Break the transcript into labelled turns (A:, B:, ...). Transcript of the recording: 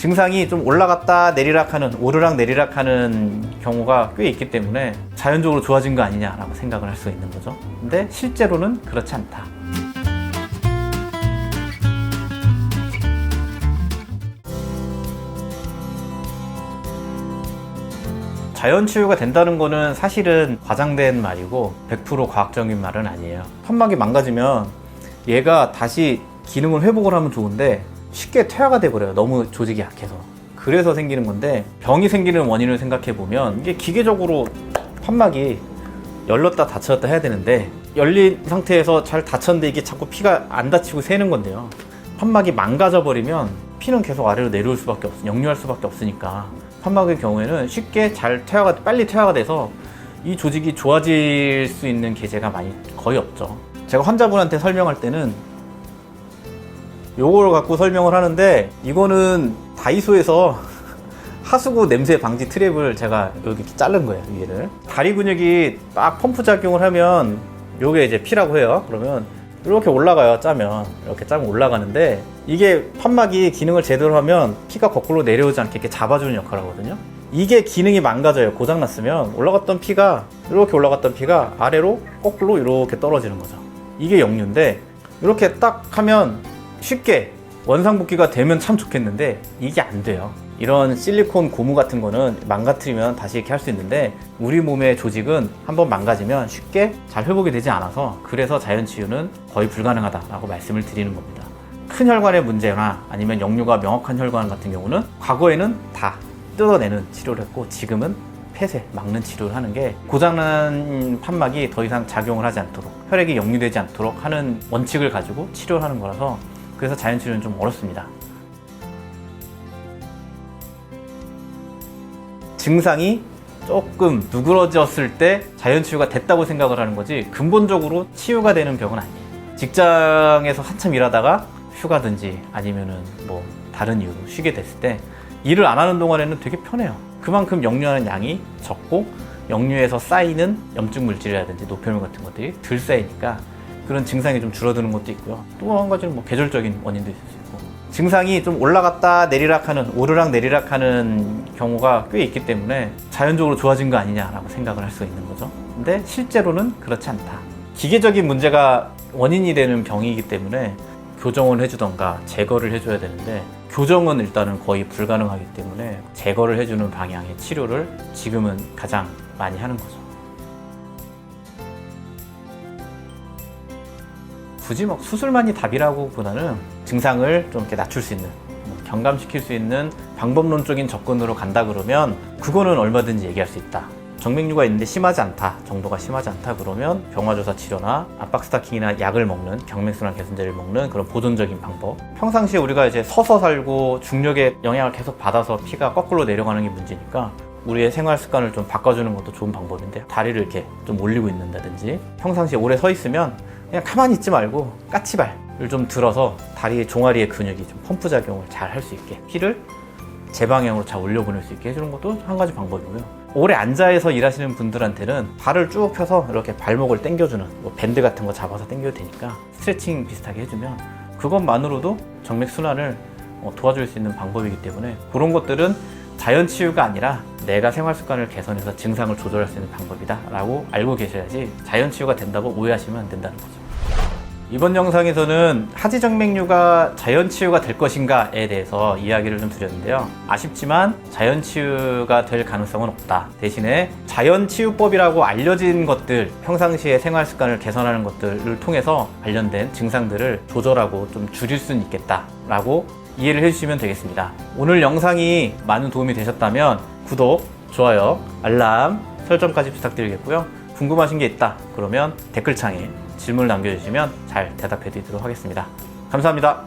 A: 증상이 좀 올라갔다 내리락하는, 오르락 내리락하는 경우가 꽤 있기 때문에 자연적으로 좋아진 거 아니냐라고 생각을 할 수 있는 거죠. 근데 실제로는 그렇지 않다. 자연 치유가 된다는 거는 사실은 과장된 말이고 100% 과학적인 말은 아니에요. 판막이 망가지면 얘가 다시 기능을 회복을 하면 좋은데 쉽게 퇴화가 돼버려요. 너무 조직이 약해서. 그래서 생기는 건데, 병이 생기는 원인을 생각해 보면 이게 기계적으로 판막이 열렸다 닫혔다 해야 되는데 열린 상태에서 잘 닫혔는데 이게 자꾸 피가 안 닫히고 새는 건데요. 판막이 망가져 버리면 피는 계속 아래로 내려올 수밖에 없어, 역류할 수밖에 없으니까 판막의 경우에는 쉽게 잘 빨리 퇴화가 돼서 이 조직이 좋아질 수 있는 계제가 거의 없죠. 제가 환자분한테 설명할 때는 요걸 갖고 설명을 하는데, 이거는 다이소에서 하수구 냄새 방지 트랩을 제가 여기 이렇게 자른 거예요, 위를. 다리 근육이 막 펌프 작용을 하면 요게 이제 피라고 해요. 그러면 이렇게 올라가요. 짜면 이렇게 짜면 올라가는데, 이게 판막이 기능을 제대로 하면 피가 거꾸로 내려오지 않게 이렇게 잡아주는 역할을 하거든요. 이게 기능이 망가져요. 고장났으면 올라갔던 피가, 이렇게 올라갔던 피가 아래로 거꾸로 이렇게 떨어지는 거죠. 이게 역류인데, 이렇게 딱 하면 쉽게 원상복귀가 되면 참 좋겠는데 이게 안 돼요. 이런 실리콘 고무 같은 거는 망가뜨리면 다시 이렇게 할 수 있는데, 우리 몸의 조직은 한번 망가지면 쉽게 잘 회복이 되지 않아서, 그래서 자연 치유는 거의 불가능하다라고 말씀을 드리는 겁니다. 큰 혈관의 문제나 아니면 역류가 명확한 혈관 같은 경우는 과거에는 다 뜯어내는 치료를 했고, 지금은 폐쇄, 막는 치료를 하는 게 고장난 판막이 더 이상 작용을 하지 않도록, 혈액이 역류되지 않도록 하는 원칙을 가지고 치료를 하는 거라서, 그래서 자연 치료는 좀 어렵습니다. 증상이 조금 누그러졌을 때 자연 치유가 됐다고 생각을 하는 거지, 근본적으로 치유가 되는 병은 아니에요. 직장에서 한참 일하다가 휴가든지 아니면은 뭐 다른 이유로 쉬게 됐을 때 일을 안 하는 동안에는 되게 편해요. 그만큼 역류하는 양이 적고 역류에서 쌓이는 염증 물질이라든지 노폐물 같은 것들이 덜 쌓이니까 그런 증상이 좀 줄어드는 것도 있고요. 또 한 가지는 뭐 계절적인 원인도 있을 수 있고, 증상이 좀 올라갔다 내리락하는, 오르락 내리락하는 경우가 꽤 있기 때문에 자연적으로 좋아진 거 아니냐라고 생각을 할 수 있는 거죠. 근데 실제로는 그렇지 않다. 기계적인 문제가 원인이 되는 병이기 때문에 교정을 해주던가 제거를 해줘야 되는데, 교정은 일단은 거의 불가능하기 때문에 제거를 해주는 방향의 치료를 지금은 가장 많이 하는 거죠. 굳이 막 수술만이 답이라고 보다는 증상을 좀 이렇게 낮출 수 있는, 경감시킬 수 있는 방법론적인 접근으로 간다 그러면 그거는 얼마든지 얘기할 수 있다. 정맥류가 있는데 심하지 않다, 정도가 심하지 않다 그러면 병화조사 치료나 압박 스타킹이나 약을 먹는, 경맥순환 개선제를 먹는 그런 보존적인 방법. 평상시에 우리가 이제 서서 살고 중력의 영향을 계속 받아서 피가 거꾸로 내려가는 게 문제니까 우리의 생활 습관을 좀 바꿔주는 것도 좋은 방법인데, 다리를 이렇게 좀 올리고 있는다든지, 평상시에 오래 서 있으면 그냥 가만히 있지 말고 까치발을 좀 들어서 다리의 종아리의 근육이 좀 펌프 작용을 잘 할 수 있게, 피를 제 방향으로 잘 올려보낼 수 있게 해주는 것도 한 가지 방법이고요. 오래 앉아서 일하시는 분들한테는 발을 쭉 펴서 이렇게 발목을 당겨주는, 뭐 밴드 같은 거 잡아서 당겨도 되니까 스트레칭 비슷하게 해주면 그것만으로도 정맥 순환을 도와줄 수 있는 방법이기 때문에, 그런 것들은 자연 치유가 아니라 내가 생활 습관을 개선해서 증상을 조절할 수 있는 방법이다 라고 알고 계셔야지, 자연 치유가 된다고 오해하시면 안 된다는 거죠. 이번 영상에서는 하지정맥류가 자연 치유가 될 것인가에 대해서 이야기를 좀 드렸는데요. 아쉽지만 자연 치유가 될 가능성은 없다. 대신에 자연 치유법이라고 알려진 것들, 평상시에 생활 습관을 개선하는 것들을 통해서 관련된 증상들을 조절하고 좀 줄일 수는 있겠다라고 이해를 해주시면 되겠습니다. 오늘 영상이 많은 도움이 되셨다면 구독, 좋아요, 알람 설정까지 부탁드리겠고요. 궁금하신 게 있다 그러면 댓글창에 질문을 남겨주시면 잘 대답해 드리도록 하겠습니다. 감사합니다.